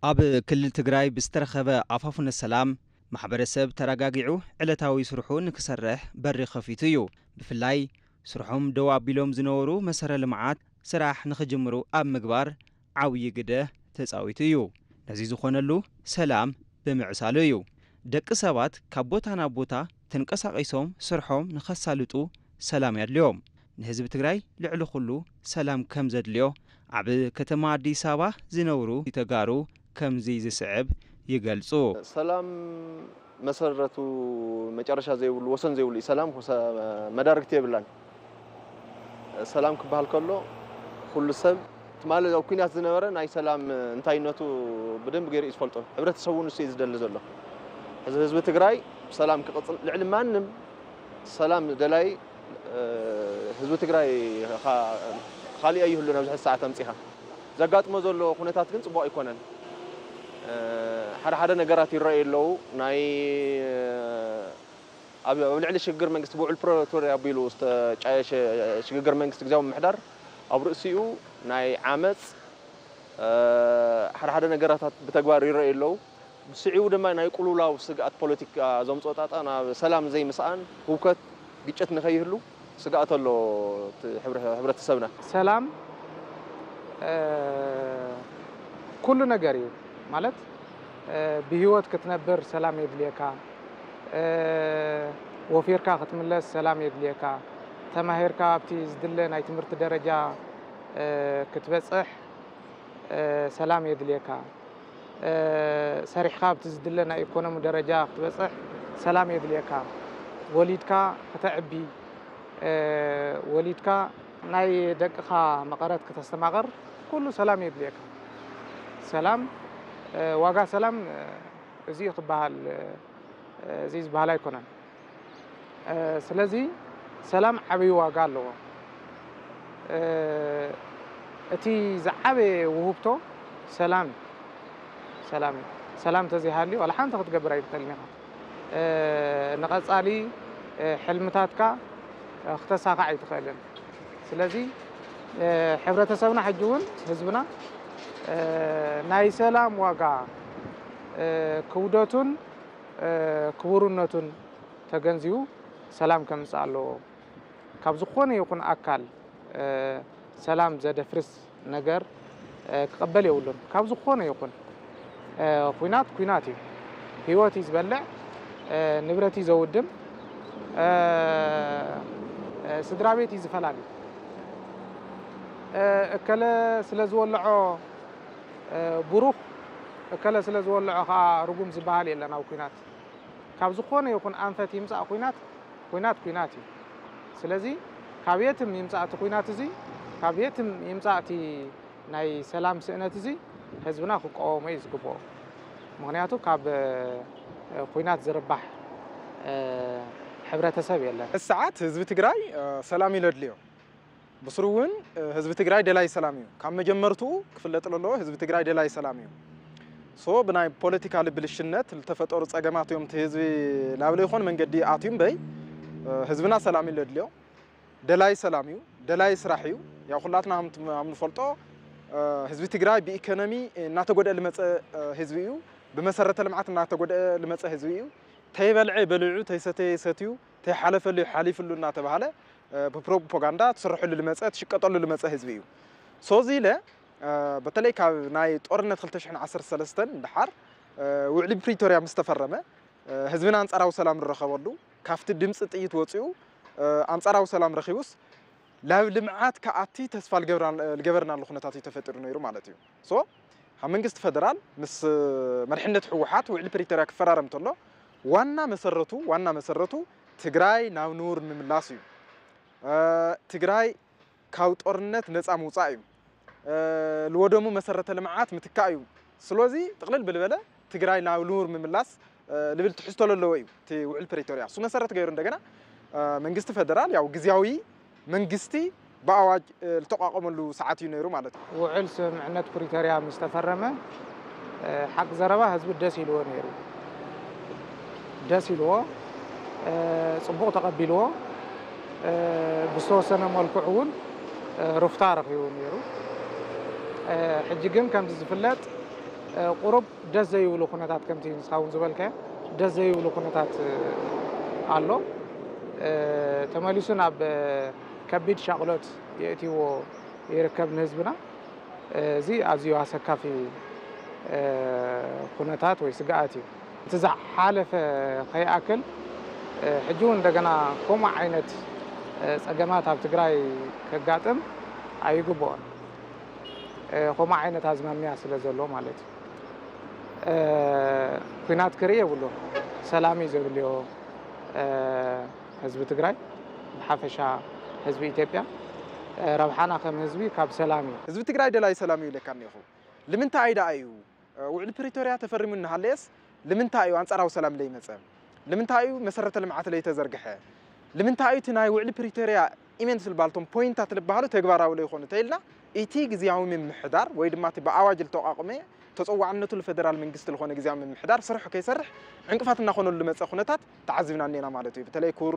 ኣብ ክልል ትግራይ ብዝተረኸበ ዓፋፍነት ሰላም ማሕበረሰብ ተረጋጊዑ ዕለታዊ ስርሑ ንክሰርሕ በሪ ከፊቱ እዩ። ብፍላይ ስርሖም ደው ኣቢሎም ዝነበሩ መሰረ ልምዓት ስራሕ ንክጅምሩ ኣብ ምግባር ዓብዪ ግደ ተፃዊቱ እዩ። ነዚ ዝኾነሉ ሰላም ብምዕሳሉ እዩ። ደቂ ሰባት ካብ ቦታ ናብ ቦታ ተንቀሳቒሶም ስርሖም ንኸሳልጡ ሰላም የድልዮም። ንህዝቢ ትግራይ ልዕሊ ኩሉ ሰላም ከም ዘድልዮ ኣብ ከተማ ኣዲስ ኣበባ ዝነብሩ ተጋሩ ከምዚ ዝስዕብ ይገልጹ። ሰላም መሰረቱ መጨረሻ ዘይብሉ ወሰን ዘይብሉ ሰላም መዳርግቲ የብላን። ሰላም ክበሃል ከሎ ኩሉ ሰብ ማለት ኣብ ኩናት ዝነበረ ናይ ሰላም እንታይነቱ ብደንብ ገይሩ ይፈልጦ። ሕብረተሰቡ ንሱ ዝደሊ ዘሎ ህዝቢ ትግራይ ሰላም ክቅፅል ልዕሊ ማንም ሰላም ደላይ ህዝቢ ትግራይ ካሊእ ይህሉ ናብ ዝሕ ሰዓት ኣምፂኻ ዘጋጥሞ ዘሎ ኩነታት ግን ጽቡቕ ኣይኮነን። ሓደ ነገራት ይረአዩ ኣለዉ ናይ ኣብ ልዕሊ ሽግግር መንግስቲ ብውዕል ፕሮቶኮል ኣቢሉ ዝተጫየሸ ሽግግር መንግስቲ ግዜያዊ ምምሕዳር ኣብ ርእሲኡ ናይ ዓመፅ ሓደ ነገራታት ብተግባር ይረአዩ ኣለዉ። ብስዒቡ ድማ ናይ ቁልውላው ስግኣት ፖለቲካ ዘምፅኦ ጣጣ ናብ ሰላም ዘይምስኣን ህውከት ግጭት ንኸይህሉ ስግኣት ኣሎ ሕብረተሰብና። ሰላም ኩሉ ነገር እዩ ማለት ብህይወት ክትነብር ሰላም የድልየካ፣ ወፊርካ ክትምለስ ሰላም የድልየካ፣ ተማሂርካ ኣብቲ ዝድለ ናይ ትምህርቲ ደረጃ ክትበፅሕ ሰላም የድልየካ፣ ሰሪሕካ ኣብቲ ዝድለ ናይ ኢኮኖሚ ደረጃ ክትበፅሕ ሰላም የድልየካ፣ ወሊድካ ከተዕቢ፣ ወሊድካ ናይ ደቅኻ መቐረት ከተስተማቕር ኩሉ ሰላም የድልየካ። ሰላም ዋጋ ሰላም እዚ ክበሃል እዚ ዝበሃል ኣይኮነን። ስለዚ ሰላም ዓብዪ ዋጋ ኣለዎ። እቲ ዝዓበየ ውህብቶ ሰላም ተዘይሃልዩ ዋላ ሓንቲ ክትገብር ኣይትኽእልን ኢኻ። ንቐፃሊ ሕልምታትካ ክተሳኻዕ ኣይትኽእልን። ስለዚ ሕብረተሰብና ሕጂ እውን ህዝብና ናይ ሰላም ዋጋ ክውደቱን ክቡርነቱን ተገንዚቡ ሰላም ከምፅእ ኣለዎ። ካብ ዝኾነ ይኹን ኣካል ሰላም ዘደፍርስ ነገር ክቕበል የብሉን። ካብ ዝኾነ ይኹን ኩናት እዩ፣ ህይወት እዩ ዝበልዕ፣ ንብረት እዩ ዘውድም፣ ስድራ ቤት እዩ ዝፈላለዩ። እከለ ስለ ዝወልዖ ብሩኽ እከለ ስለ ዝወልዖ ከዓ ርጉም ዝበሃል የለን ኣብ ኩናት። ካብ ዝኾነ ይኹን ኣንፈት ይምፃእ ኩናት እዩ። ስለዚ ካብ የትም ይምፃእ እቲ ኩናት እዚ፣ ካብ የትም ይምፃእ እቲ ናይ ሰላም ስእነት እዚ ህዝብና ክቃወሞ እዩ ዝግብኦ። ምክንያቱ ካብ ኩናት ዝርባሕ ሕብረተሰብ የለን። ሰዓት ህዝቢ ትግራይ ሰላም ይለድልዮ። ብስሩ እውን ህዝቢ ትግራይ ደላይ ሰላም እዩ። ካብ መጀመርቱ ክፍለጥ ዘለዎ ህዝቢ ትግራይ ደላይ ሰላም እዩ። ብናይ ፖለቲካ ልብልሽነት ዝተፈጠሩ ፀገማት እዮም እቲ ህዝቢ ናብ ዘይኮነ መንገዲ ኣትዮም በይ ህዝብና ሰላም ይለድልዮ። ደላይ ሰላም እዩ፣ ደላይ ስራሕ እዩ። ያው ኩላትና ንፈልጦ ህዝቢ ትግራይ ብኢኮኖሚ እናተጎድአ ልመፀ ህዝቢ እዩ። ብመሰረተ ልምዓት እናተጎድአ ልመፀ ህዝቢ እዩ። ተይበልዐ በልዑ፣ ተይሰተየ ሰትዩ፣ ተይሓለፈሉ ሓሊፍሉ እናተባሃለ ብፕሮፓጋንዳ ተሰርሐሉ ልመፀ ትሽቀጠሉ ልመፀ ህዝቢ እዩ። ሶዚ ኢለ በተለይ ካብ ናይ ጦርነት 2013 ድሓር ውዕሊ ፕሪቶሪያ ምስ ተፈረመ ህዝብና አንጻራዊ ሰላም ንረኸበሉ ካብቲ ድምፂ ጥይት ወፂኡ አንጻራዊ ሰላም ረኺቡስ ላብ ልምዓት ከኣቲ ተስፋ ልገበርናሉ ኩነታት ተፈጢሩ ነይሩ ማለት እዩ። ካብ መንግስቲ ፌደራል ምስ መድሕነት ሕወሓት ውዕሊ ፕሪቶሪያ ክፈራረም ተሎ ዋና መሰረቱ ትግራይ ናብ ንቡር ምምላስ እዩ። ትግራይ ካብ ጦርነት ነፃ ምውፃእ እዩ። ልወደሙ መሰረተ ልምዓት ምትካእ እዩ። ስለዚ ጥቕልል ብልበለ ትግራይ ናብ ንቡር ምምላስ ልብል ትሕዝቶ ዘለዎ እዩ እቲ ውዕል ፕሪቶሪያ። እሱ መሰረት ገይሩ እንደገና መንግስቲ ፌደራል ያው ግዝያዊ መንግስቲ በአዋጅ ዝተቋቋመሉ ሰዓት እዩ ነይሩ ማለት እዩ። ውዕል ስምምዕነት ፕሪቶሪያ ምስ ተፈረመ ሓቅ ዘረባ ህዝቢ ደስ ኢልዎ ነይሩ። ደስ ኢልዎ ጽቡቕ ተቐቢልዎ ብዝተወሰነ መልክዑ እውን رفتا رخيو نيرو حجي كم زفلت قرب دز زيولو خناتات كمتي نسخاون زبالك دز زيولو خناتات አሎ ተመሊሱና በከቢድ ሻቅሎት የእቲዎ ይርከብ ህዝብና እዚ አዝዩ አሰካፊ ኩነታት ወይ ስጋአት ትዛ ሓለፈ ከይአክል ሕጂው እንደገና ኮማ አይነት ጸገማት ኣብ ትግራይ ከጋጥም አይግቦን ኮማ አይነት አዝማሚያ ስለዘሎ ማለት ኩናት ክሪየ ብሎ ሰላም ይዘብልዮ ህዝብ ትግራይ በሐፈሻ ህዝብ ኢትዮጵያ ረብሓና ከም ህዝቢ ካብ ሰላም ህዝብ ትግራይ ደላይ ሰላም ይለካን ይኹ ለምንታይ አይዳ እዩ ውዕል ፕሪቶሪያ ተፈሪሙና ሃለስ ለምንታይ እዩ አንጻራው ሰላም ላይ መጸ ለምንታይ እዩ መሰረተ ልምዓት ላይ ተዘርግሐ ለምንታይ እዩ ትናይ ውዕል ፕሪቶሪያ ኢሜንስል ባልቶም ፖይንታት ልባሃሉ ተግባራው ላይ ሆነ ተይልና ኢቲ ግዚያዊ ምምሕዳር ወይ ድማ በአዋጅ ተቋቁመ ተጽዋዕነቱ ለፌደራል መንግስት ለሆነ ግዚያዊ ምምሕዳር ስርሑ ከይሰርሕ ዕንቅፋትና ኾነሉ ለመጸ ኹነታት ተዓዝብና ነና ማለት እዩ በተለይ ኩር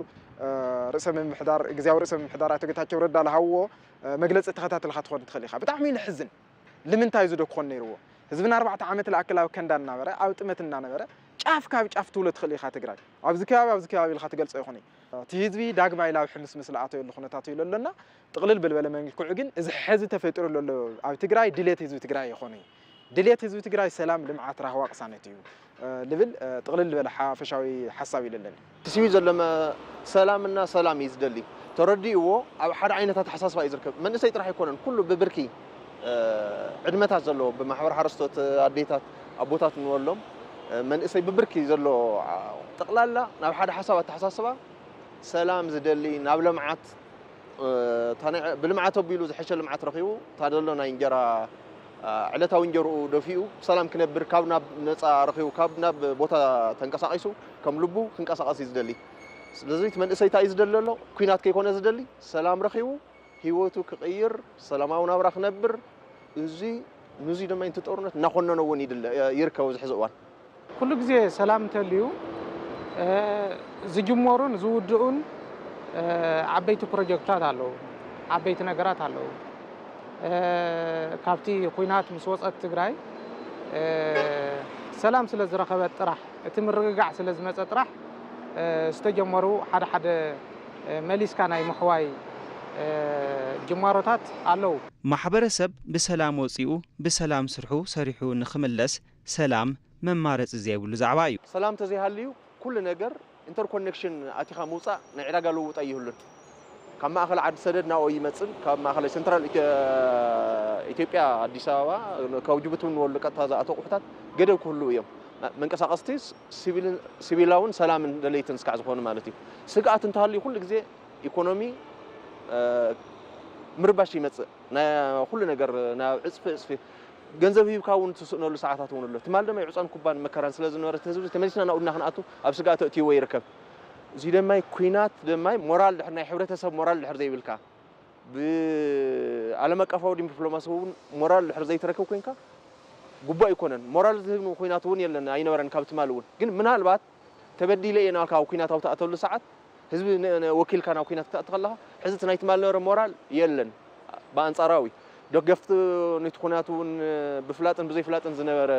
ርእሰ ምምሕዳር ግዚያዊ ርእሰ ምምሕዳር አተገታቸው ረዳ ለሃዎ መግለጽ ተኸታተልካ ትኾን ትኽእል ኢኻ ብጣዕሚ ልሕዝን ለምንታይ ዝዶ ክኾን ነይርዎ ህዝብና 4 ዓመት ለአክላው ከንዳና ነበረ ኣብ ጥመትና ነበረ ጫፍ ካብ ጫፍ ትውለት ትኽእል ኢኻ ትግራይ ኣብዚ ከባቢ ኢልካ ትገልጾ ይኹን እቲ ህዝቢ ዳግማይ ላብ ሕምስ መስላአቶ የሉ ኹነታት ይለለና ጥቅልል በልበለ መንግልኩ ግን እዚ ሕዚ ተፈጥሮ ለሎ ኣብ ትግራይ ድሌት ህዝቢ ትግራይ ይኾን ድሌት ህዝቢ ትግራይ ሰላም ልምዓት ራህዋ ቅሳነት እዩ ልብል ጥቅልል በለ ሓፈሻዊ ሓሳብ ይለለኒ ትስሚ ዘለመ ሰላምና ሰላም ይዝደሊ ተረዲእዎ ኣብ ሓደ ዓይነታት ሓሳስባ ይዝርከብ መንእሰይ ጥራሕ ይኮነን ኩሉ ብብርኪ ዕድመታት ዘለዎ ብማሕበር ሓረስቶት ኣዴታት ኣቦታት ንወሎም መንእሰይ ብብርኪ ዘሎ ጠቅላላ ናብ ሓደ ሓሳብ ኣተሓሳስባ ሰላም ዝደሊ ናብ ልምዓት ብልምዓት ኣቢሉ ዝሕሸ ልምዓት ረኺቡ ታደሎ ናይ እንጀራ ዕለታዊ እንጀርኡ ደፊኡ ሰላም ክነብር ካብ ናብ ነፃ ረኺቡ ካብ ናብ ቦታ ተንቀሳቂሱ ከም ልቡ ክንቀሳቀስ ይዝደሊ ስለዚህ መንእሰይ ታይ ዝደለሎ ኩናት ከይኮነ ዝደሊ ሰላም ረኺቡ ህይወቱ ክቅይር ሰላማዊ ናብራ ክነብር እዚ ንዚ ድማ እንት ጦርነት እናኾነነ እውን ይርከቡ ዝሕዝ እዋን ኩሉ ግዜ ሰላም ተልዩ ዝጅመሩን ዝውድኡን ዓበይቲ ፕሮጀክታት አለው ዓበይቲ ነገራት አለው ካብቲ ኩናት ምስ ወፀት ትግራይ ሰላም ስለ ዝረኸበት ጥራሕ እቲ ምርግጋዕ ስለ ዝመፀ ጥራሕ ዝተጀመሩ ሓደ መሊስካ ናይ ምሕዋይ ጅማሮታት አለው ማሕበረሰብ ብሰላም ወፂኡ ብሰላም ስርሑ ሰሪሑ ንኽምለስ ሰላም መማረጽ ዘይብሉ ዛዕባ እዩ ሰላም ተዘይሃልዩ ኩሉ ነገር ኢንተርኮኔክሽን አቲኻ ምውፃእ ናይ ዕዳጋ ልውውጥ ኣይህሉን ካብ ማእኸል ዓዲ ሰደድ ናብኡ ይመጽን ካብ ማእኸል ሴንትራል ኢትዮጵያ አዲስ አበባ ካብ ጅቡቲ ንወሉ ቀጥታ ዝኣተው ቁሕታት ገደብ ክህሉ እዮም መንቀሳቀስቲ ሲቪላውን ሰላምን ደለይትን ስካዕ ዝኾኑ ማለት እዩ ስጋኣት እንተሃልዩ ኩሉ ግዜ ኢኮኖሚ ምርባሽ ይመጽእ ናይ ኩሉ ነገር ናብ ዕጽፊ ገንዘብ ሂብካውን ትስእነሉ ሰዓታት እውን ኣሎ ትማል ደማ ይዕጻን ኩባን መከራን ስለ ዝነበረ ህዝቢ ተመሊስና ናውና ክንኣቱ ኣብ ስጋኣት እትይዎ ይርከብ እዚ ደማ ኩናት ደማ ሞራል ድሕር ናይ ሕብረተሰብ ሞራል ድሕር ዘይብልካ ብዓለም አቀፋዊ ዲፕሎማሲ እውን ሞራል ድሕር ዘይትረክብ ኮይንካ ጉባኤ ይኮነን ሞራል ዝህብ ኩናት እውን የለን አይነበረን ካብ ትማል እውን ግን ምናልባት ተበዲለ የናልካ ኩናት ኣብ ተኣተሉ ሰዓት ህዝቢ ወኪልካ ናብ ኩናት ተኣተኸለኻ ሕዚ ናይ ትማል ነበረ ሞራል የለን በአንጻራዊ ደገፍት ነቲ ኩናት እውን ብፍላጥን ብዘይፍላጥን ዝነበረ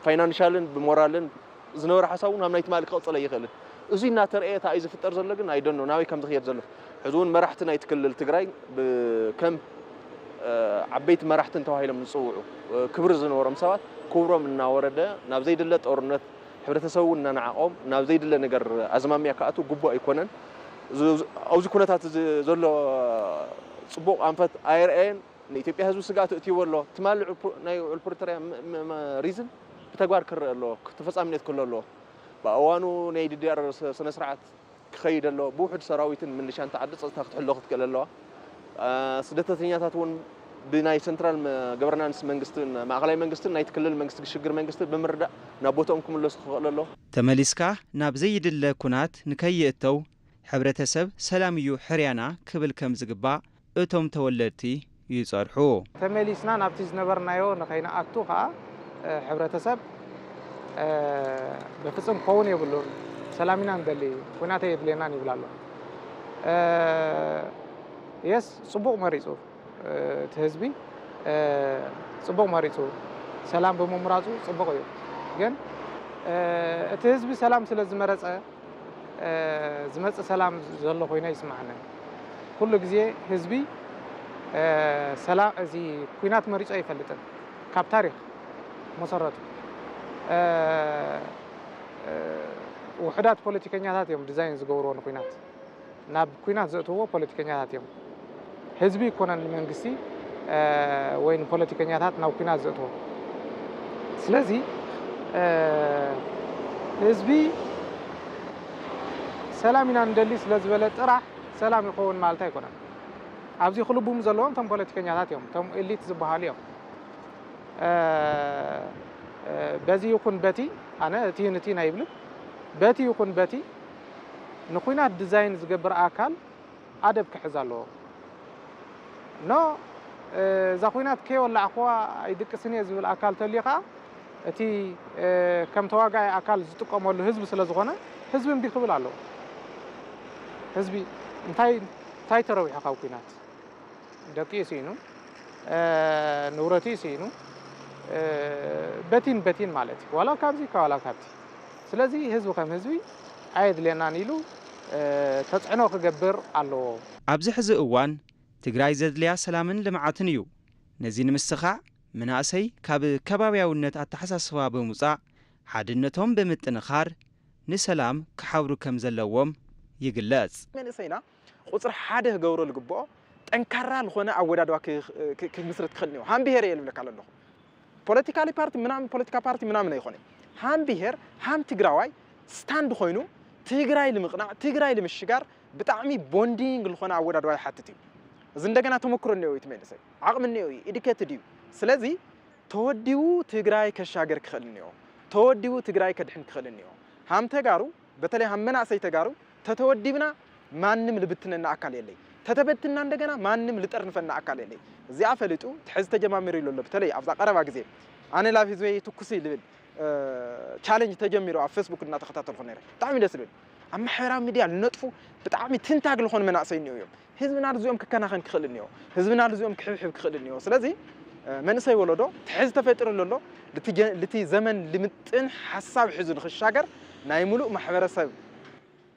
ፋይናንሻልን ብሞራልን ዝነበረ ሓሳቡ ናብ ናይ ትማል ክቕፅለ ይኽእል እዚ እናተርአየ ታይ ዝፍጠር ዘሎ ግን ኣይደኖ ናበይ ከም ዝኽየድ ዘሎ ሕዚ እውን መራሕቲ ናይ ትክልል ትግራይ ከም ዓበይቲ መራሕትን ተባሂሎም ዝፅውዑ ክብሪ ዝነበሮም ሰባት ክብሮም እናወረደ ናብ ዘይድለ ጦርነት ሕብረተሰቡ እናናዓቆም ናብ ዘይድለ ነገር ኣዝማምያ ከኣቱ ጉቡእ ኣይኮነን ኣብዚ ኩነታት ዘሎ ጽቡቕ ኣንፈት ኣይርአየን ንኢትዮጵያ ህዝቢ ስጋኣት እትይዎ ኣሎ ትማል ናይ ፕሪቶሪያ ሪዝን ብተግባር ክርአ ኣሎ ተፈጻሚነት ክህሉ ኣሎ ብእዋኑ ናይ ዲዲአር ስነ ስርዓት ክኸይድ ኣሎ ብውሕድ ሰራዊትን ምልሻን ተዓዲ ፀጥታ ክትሕሎ ክትክእል ኣለዋ ስደተኛታት እውን ብናይ ሴንትራል ገቨርናንስ መንግስትን ማእኸላይ መንግስትን ናይ ትክልል መንግስቲ ክሽግር መንግስቲ ብምርዳእ ናብ ቦታኦም ክምለሱ ክኽእል ኣሎ ተመሊስካ ናብ ዘይድለ ኩናት ንከይእተው ሕብረተሰብ ሰላም እዩ ሕርያና ክብል ከም ዝግባእ እቶም ተወለድቲ ይጸርሑ ተመሊስና ናብቲ ዝነበርናዮ ንኸይነኣቱ ከዓ ሕብረተሰብ በፍጹም ከውን የብሉን ሰላሚና እንደሊ ኩናት የድልየናን ይብላሉ የስ ጽቡቕ መሪጹ እቲ ህዝቢ ጽቡቕ መሪጹ سلام بممرازو صبغيو جن تهزبي سلام سلز مرصه زمص سلام زلو خوينا يسمعنا كل غزي حزبي سلام ازي كوينات مريص يفلطن كاب تاريخ مسرته وحدات بوليتيكانيات يوم ديزاين زغورون كوينات ناب كوينات زتو بوليتيكانيات يوم حزبي كونن منغسي وين بوليتيكانيات ناو كوينات زتو سلازي حزبي سلامنا ندلي سلازبله طرح سلام يكون مالتا يكونن ابزي خلبوم زلون تم بوليتيكانيات يوم تم إليت زبحال يوم بزي يكون باتي انا تي نايبل باتي يكون باتي نخوينات ديزاين زغبر اكال ادب كحزالو نو ذا خوينات كي ولا اخوا يدقسني زبل اكال تليقا اتي كم تواغاي اكال زطقملو حزب سلازغونه حزب امبي خبل الله حزبي انتاي تروي حقاو كوينات دقي سينو نورتي سينو باتين مالتي ولا كابزي كولا كابتي سلازي حزب كم حزبي عيد لنا نيلو تصعنو كغبر الله ابزي حزي اوان تግራይ ዘድልያ ሰላምን ልምዓትን እዩ ነዚ ንምስኻዕ መናእሰይ ካብ ከባቢያውነት ኣተሓሳስባ ብምውፃእ ሓድነቶም ብምጥንኻር ንሰላም ክሓብሩ ከም ዘለዎም ይግለጽ መንእሰይና ቁጽር ሓደ ገብሮ ልግብኦ ጠንካራ ልኾነ ኣወዳድዋ ክምስረት ክኽእልኒ ሃም ብሄር የልብለካ ኣለኹ ፖለቲካሊ ፓርቲ ምናምን ፖለቲካ ፓርቲ ምናምን ኣይኾነ ሃም ብሄር ሃም ትግራዋይ ስታንድ ኮይኑ ትግራይ ልምቕናዕ ትግራይ ልምሽጋር ብጣዕሚ ቦንዲንግ ልኾነ ኣወዳድዋ ይሓትት እዩ እዚ እንደገና ተመክሮ ነው ይትመልሰይ ዓቅም ነው ኢዲኬት ዲዩ ስለዚ ተወዲው ትግራይ ከሻገር ክኽእልኒዮ ተወዲው ትግራይ ከድሕን ክኽእልኒዮ ሃም ተጋሩ በተለይ ሃም መናእሰይ ተጋሩ ተተወዲብና ማንም ልብትነና አካል የለይ ተተበትና እንደገና ማንም ልጠርንፈና አካል የለይ እዚያ ፈልጡ ትሕዝ ተጀማምሩ ይለሎ በተለይ አብዛ ቀረባ ጊዜ አነ ላፍ ህዝበይ ትኩስ ይልብል ቻሌንጅ ተጀምሩ ኣብ ፌስቡክ እና ተከታተልኩ ነይረ በጣም ይደስብል ኣብ ማሕበራዊ ሚድያ ልነጥፉ በጣም ትንታግ ልኾን መናእሰይ ነው ህዝብና ልዚኦም ክከናኸን ክኽእልኒዮ ህዝብና ልዚኦም ክሕብሕብ ክኽእልኒዮ ስለዚ መንእሰይ ወለዶ ትሕዝ ተፈጥሩ ለሎ ልቲ ዘመን ልምጥን ሓሳብ ሒዙ ንኽሻገር ናይ ሙሉእ ማሕበረሰብ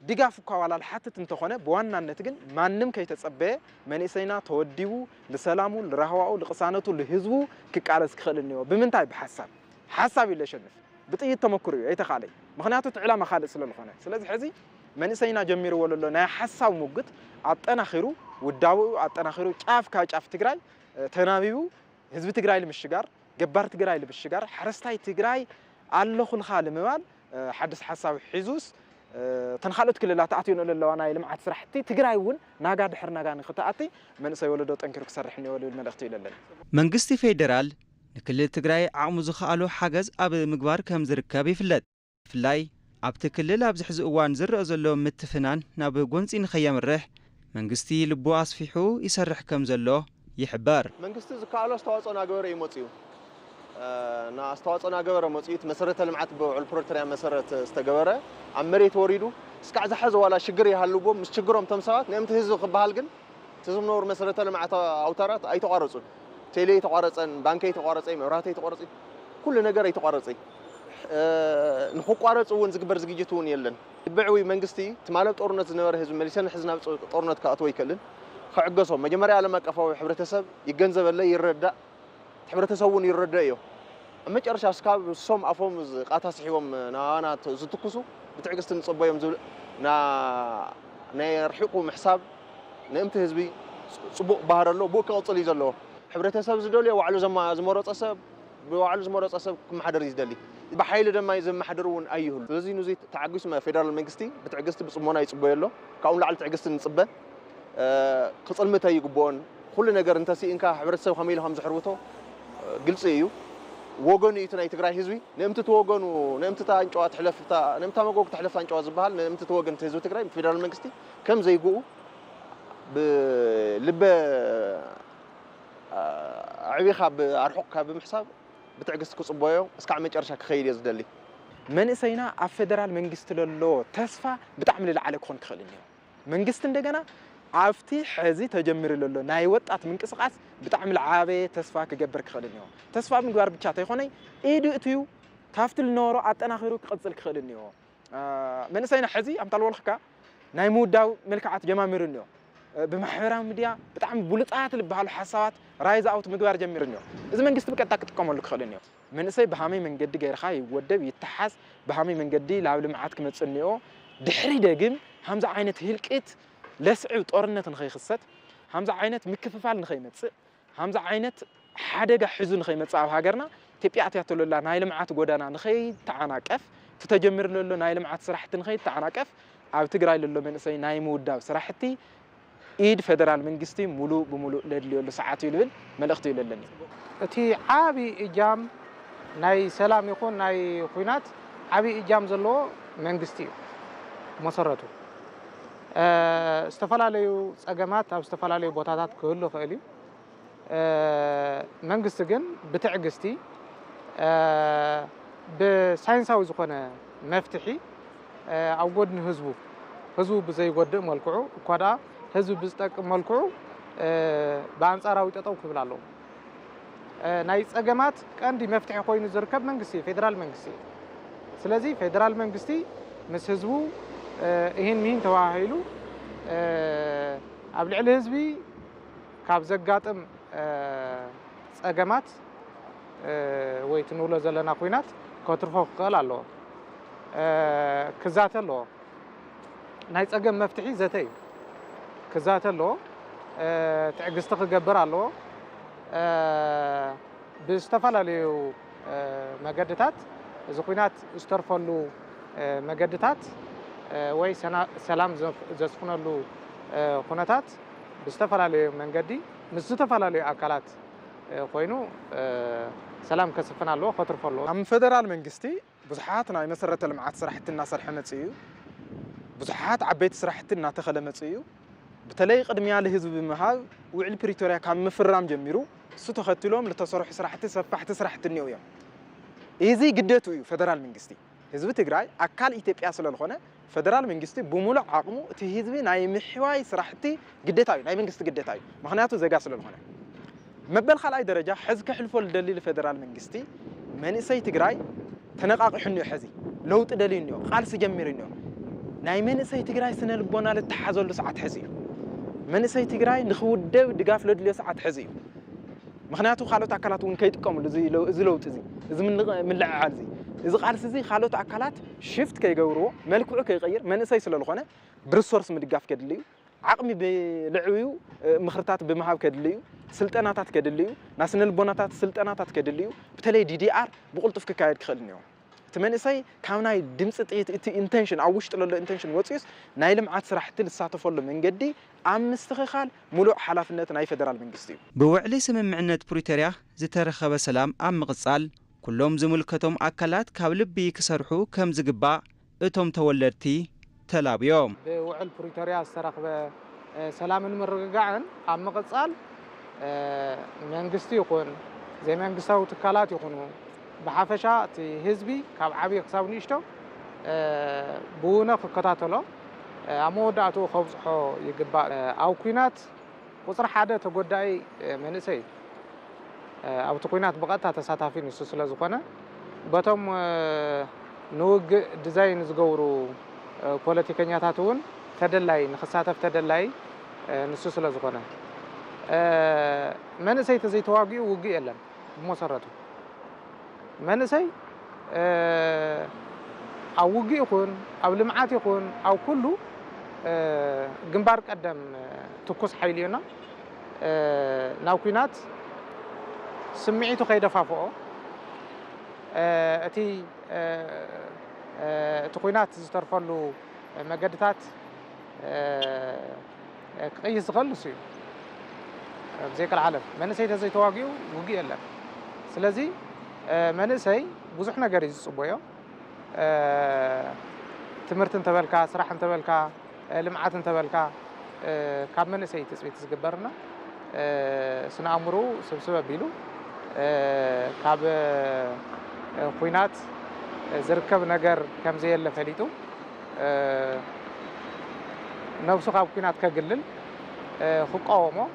ድጋፍ እኳ ዋላ ልሓትት እንተኾነ ብዋናነት ግን ማንም ከይተጸበየ መንእሰይና ተወዲቡ ለሰላሙ ለራህዋኡ ለቅሳነቱ ለህዝቡ ክቃለስ ክኽእልኒዮ ብምንታይ ብሓሳብ ሓሳብ ይለሸንፍ ብጥይት ተመክሩ አይተኻለይ ምክንያቱ ትዕላማ ካልእ ስለልኾነ ስለዚ ሕዚ መንእሰይና ጀሚሩ ወለሎ ናይ ሓሳብ ሙግት አጠናኺሩ ወዳው አጠናኺሩ ጫፍ ካጫፍ ትግራይ ተናቢቡ ህዝብ ትግራይ ለምሽጋር ገባር ትግራይ ለምሽጋር ሓረስታይ ትግራይ ኣለኹልኻ ለምባል ሓድስ ሓሳብ ሒዙስ ተንኻሎት ክልላት ኣትዩን ለለዋና ልምዓት ስራሕቲ ትግራይ ውን ናጋ ድሕር ናጋ ንኽተኣቲ መንእሰይ ወለዶ ጠንክሩ ክሰርሕኒ ወለል መልእኽቲ ይለለን መንግስቲ ፌደራል ንክልል ትግራይ ዓቕሙ ዝኸኣሉ ሓገዝ ኣብ ምግባር ከም ዝርከብ ይፍለጥ ፍላይ ኣብቲ ክልል ኣብ ዝሕዚ እዋን ዝረአ ዘሎ ምትፍናን ናብ ጎንፂ ንኸየምርሕ መንግስቲ ልቡ ኣስፊሑ ይሰርሕ ከም ዘሎ ይሕበር መንግስቲ ዝከኣሎ ኣስተዋፅኦ ናገበረ ይመፅዩ ና ኣስተዋፅኦ ናገበረ መፅዩት መሰረተ ልምዓት ብውዕል ፕሮሌታርያ መሰረት ዝተገበረ ኣብ መሬት ወሪዱ እስካዕ ዝሓዘ ዋላ ሽግር ይሃልዎ ምስ ሽግሮም ተም ሰባት ንእምቲ ህዝቢ ክበሃል ግን ትዝምነሩ መሰረተ ልምዓት ኣውታራት ኣይተቋረፁን ቴሌ ተቋረፀን ባንክ ተቋረፀይ መብራህቲ ተቋረፀይ ኩሉ ነገር ኣይተቋረፀይ ንኽቋረፅ እውን ዝግበር ዝግጅት እውን የለን ብዕዊ መንግስቲ ትማለብ ጦርነት ዝነበረ ህዝቢ መሊሰን ሕዝና ጦርነት ካኣትዎ ይከልን ክዕገሶም መጀመርያ ዓለም ኣቀፋዊ ሕብረተሰብ ይገንዘበለ ይረዳእ ሕብረተሰብ እውን ይረዳእ እዩ ኣብ መጨረሻ እስካብ ሶም ኣፎም ቃታ ስሒቦም ናና ዝትኩሱ ብትዕግስቲ ንፅበዮም ዝብል ናይ ርሒቁ ምሕሳብ ንእምቲ ህዝቢ ፅቡቕ ባህር ኣሎ ብኡ ክቕፅል እዩ ዘለዎ ሕብረተሰብ ዝደልዮ ዋዕሉ ዝመረፀ ሰብ ብዋዕሉ ዝመረፀ ሰብ ክመሓደር ይዝደሊ بحيل دما يزمحدرون أيهل. لذي نزيد تعجس ما فيدرال المنجستي بتعجست بصمونا يصبوا له كأول لعل تعجست نصبه قصل متى يجبون كل نجار انتسي إنك حبرت سو خميلهم زحروته قلت إيو وجون يتنا يتقرأ هزوي نمت توجون ونمت تانجوا تحلف نمت ما جوك تحلف تانجوا زبال نمت توجون تهزو تقرأ فيدرال المنجستي كم زي جو بلب عبيخة بأرحقها بمحساب بتعجست كصبايو اسكع مجرشك خير يزدلي منسينا افدرال منجست للو تسفا بتعمل العلق خون كخلنيو منجست እንደገና عفتي حزي تجمر له ناي وطات منقسقاس بطعم العابه تسفا كجبر كخلنيو تسفا من غار بچا تيخوني ايدو اتيو كافتل نورو اطناخيرو كقصل كخلنيو منسينا حزي امطال ولخكا ناي موداو ملكعات جماميرنيو بمحبرام ميديا بطعم بولطات لبحال حسابات رايز اوت مغبار جميرنيو اذا منغست بقطا كتقملو كخلنيو منسي بهامي منغدي غيرخا يودب يتحاس بهامي منغدي لاب لمعات كمصنيو دحري دغم همزه عينت هلقيت لسعو طورنت نخيخست همزه عينت مكففال نخيمص همزه عينت حدغه حزن نخيمص اب هاغرنا ኢትዮጵያ አትያተሉላ ናይ ልምዓት ጎዳና ንኸይ ተዓናቀፍ ተተጀምር ለሎ ናይ ልምዓት ስራሕቲ ንኸይ ተዓናቀፍ ኣብ ትግራይ ለሎ መንሰይ ናይ ምውዳብ ስራሕቲ ኢድ ፌደራል መንግስቲ ሙሉ ብሙሉ ለድልየሉ ሰዓት ይልብል መልእኽቲ ይለለኒ እቲ ዓቢ እጃም ናይ ሰላም ይኹን ናይ ኩናት ዓቢ እጃም ዘለዎ መንግስቲ እዩ መሰረቱ استفላለዩ ጸገማት ኣብ استفላለዩ ቦታታት ክህሉ ኽእል እዩ መንግስቲ ግን ብትዕግስቲ بساينساዊ ዝኾነ መፍትሒ ኣብ ጎድኒ ህዝቡ ብዘይጎድእ መልክዑ ኮዳ ህዝቡ ብዝጠቅም መልክዑ በአንጻራዊ ጠጠው ክብል ኣለዎ ናይ ጸገማት ቀንዲ መፍትሒ ኮይኑ ዝርከብ መንግስቲ ፌደራል መንግስቲ ስለዚ ፌደራል መንግስቲ ምስ ህዝቡ ይህን ተዋሂሉ ኣብ ልዕሊ ህዝቢ ካብ ዘጋጥም ጸገማት ወይ ትንውሎ ዘለና ኩናት ከትርፎ ክእል ኣለዎ ክዛተ ኣለዎ ናይ ጸገም መፍትሒ ዘተ እዩ ክዛተ ኣለዎ ትዕግስቲ ክገብር ኣለዎ ብዝተፈላለዩ መገድታት እዚ ኩናት ዝተርፈሉ መገድታት ወይ ሰላም ዘስፍነሉ ኩነታት ብዝተፈላለዩ መንገዲ ምስ ዝተፈላለዩ አካላት ኮይኑ ሰላም ከስፍና ኣለዎ ከትርፎ ኣለዎ ኣብ ፌደራል መንግስቲ ብዙሓት ናይ መሰረተ ልምዓት ስራሕቲ እናሰርሐ መጽኡ ብዙሓት ዓበይቲ ስራሕቲ እናተኸለ መጽኡ በተለይ ቅድሚያ ለህዝብ ብምሃብ ውዕል ፕሪቶሪያ ካብ ምፍራም ጀሚሩ እሱ ተኸትሎም ለተሰርሑ ስራሕቲ ሰፋሕቲ ስራሕቲ ነው እዮም እዚ ግዴቱ እዩ ፌደራል መንግስቲ ህዝብ ትግራይ አካል ኢትዮጵያ ስለልኾነ ፌደራል መንግስቲ ብሙሉእ ዓቕሙ እቲ ህዝቢ ናይ ምሕዋይ ስራሕቲ ግዴታ እዩ ናይ መንግስቲ ግዴታ እዩ ምክንያቱ ዘጋ ስለልኾነ مبل خلای درجه حزب كحلفول دلیل فدرال منگستی منیسای تگرای تنقاقحنیو حزی لوت دلیلنیو قالس جمرینیو نای منیسای تگرای سنل بونال تحزل ساعت حزی منیسای تگرای نخود دقاف لدلی ساعت حزی مخنیاتو خالوت اکلات ون کیتقوم لزی لوت زی از من لعال زی از قالس زی خالوت اکلات شفت کیگورو ملکو کیغیر منیسای سلالخونه برسورس مدقاف کدلیو عقمي بلعويو مخرطات بمهاب كدليو سلطناتات كدليو ناسن البوناتات سلطناتات كدليو بتلي دي ار بقلطف كايد كخلنيو تمنساي كامناي دمص تي انتنشن اوش طلله انتنشن وصيس ناي لمعات سراحتي لتساتفول منغدي امستخخال ملوء حلافنت ناي فدرال منغستي بوعلي سممعنت بريتوريا زترخبه سلام ام مقصال كلهم زملكتهم اكلات كابلبي كسرحو كم زغبا اتم تولدتي تلابيوم بوعل بريتوريا استرخبه سلام المرغغعن ام مقصال መንግስቲ ይኹን ዘይ መንግስታዊ ትካላት ይኹኑ በሐፈሻ እቲ ህዝቢ ካብ ዓብይ ክሳብ ንሽቶ ብኡነ ክከታተሎ ኣመወዳእቱ ከብፅሖ ይግባእ ኣብ ኩናት ቁፅሪ ሓደ ተጎዳኢ መንእሰይ ኣብቲ ኩናት ብቐጥታ ተሳታፊ ንሱ ስለ ዝኾነ በቶም ንውግእ ዲዛይን ዝገብሩ ፖለቲከኛታት እውን ተደላይ ንክሳተፍ ተደላይ ንሱ ስለ ዝኾነ መንእሰይ ተዘይተዋጊኡ ውግእ የለን ብመሰረቱ መንእሰይ ኣብ ውግእ ይኹን ኣብ ልምዓት ይኹን ኣብ ኩሉ ግንባር ቀደም ትኩስ ሓይሊ ኢና ናብ ኩናት ስምዒቱ ከይደፋፍኦ እቲ ኩናት ዝተርፈሉ መገድታት ክቅይስ ዝኽእል ንሱ እዩ بزيك العالم منسي تزي تواقيو وقي لك سلازي منسي بزح نجار يصبويا تمرت انت بالكا صراحة انت بالكا لمعات انت بالكا كاب منسي تسبيت تسجبرنا سنا عمرو سبسبة بيلو كاب خوينات زركب نجار كم زي اللي فليتو نفسه كاب خوينات كجلل خقاومه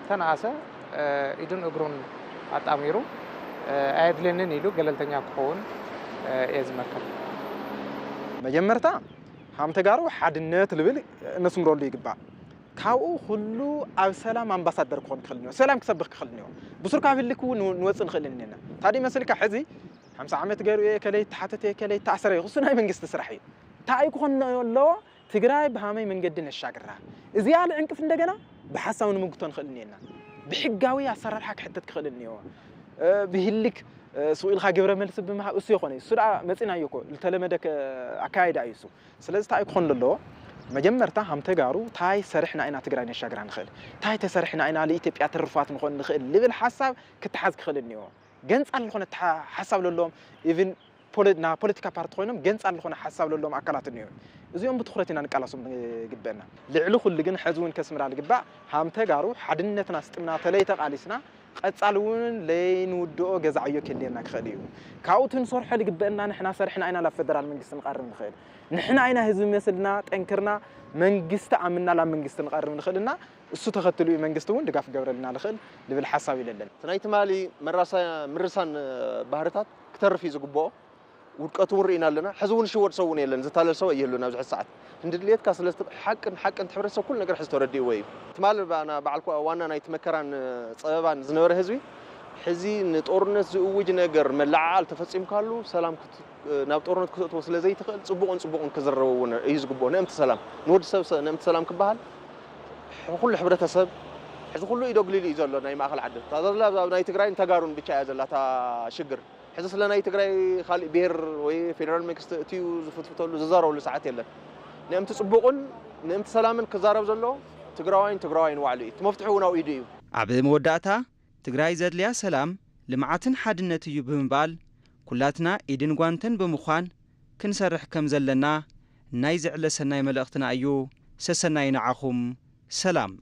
تناسه إيدون أجرون أتأميرو أيدلنن يلو قللتنيا كون يزمكر مجمرتا هم تجارو حد النت لبل نسمرو اللي يقبع كاو كله أو سلام أمباسادر كون خلنيو سلام كسبك خلنيو بصور كافل لكو نوصل خلنينا هذه مسألة كحزي 5 عام تجارو كلي تحتت كلي تعسر يخصنا من قصة سرحي تعيق خلنا الله تجراي بهامي من قدنا الشاقرة إذا على عنك في الدجنا بحسون ممكن خلنينا بحجاوي أسرار حق حتى تخلنيو بهلك سوء الخاجبرة ملص بمها أسيخوني سرعة مثلنا يكو التلمذك أكايد عيسو سلزت تعيق خلنا الله مجمرتا هم تجارو تاي سرحنا أنا تجراي الشاقرة نخل تاي تسرحنا أنا ليتي بيعت الرفات نخل نخل ليفل حساب كتحزك خلنيو جنس على الخونة حساب للهم even political part خوينهم جنس على الخونة حساب للهم أكلات النيو زيهم بتخرتنا نقلصهم جبنا لعلو خل جن حزون كسمر على جبع هم تجارو حدنا تناستمنا ثلاثة عليسنا قد صالون لين ودو جزعيو كلينا خليو كاوتن صور حد جبنا نحنا صرحنا أنا لفدرال من جسم قرن خير نحنا أنا هزم مثلنا تنكرنا من جست عملنا لا من جست قرن خلنا السو تختلوا من جستون دقاف جبرنا لخل لبل حسابي لنا تنايت مالي مرسان بهرتات كتر في زقبو ورقتور إنا لنا حزون شو ورسون يلنا زتال سوا يهلنا بزح الساعات هندليت كاسلست حق أنت حبرت كل نقدر حس تردي ويب تمال أنا بعلكوا وانا نايت مكران صعبان زنور هزوي حزي نتورنس زوج نقر ملعال تفصيم كله سلام نبتورنت توصل زي تقل صبون كزرون يزقبون نمت سلام نود سب نمت سلام كبهال كل حبرت سب حز كله يدق لي يزلنا ناي ما أخل عدد هذا لا ناي تقرأ تجارون بتشاء زلا تا شجر حزس لنا ناي تقرأ خالي بير وي فيدرال ميكس تيوز فتفتولو ززارو لساعات يلا نمت صبون نمت سلام كزارو زلوا تقرأين وعلي تمفتحونا ويديو عبد مودعتها تقرأي زدليا سلام لمعتن حدنة يبهمبال كلاتنا إيدن قوانتن بمخوان كنسرح كم زلنا نايزع لسناي ملأختنا أيو سسناي نعاخم سلام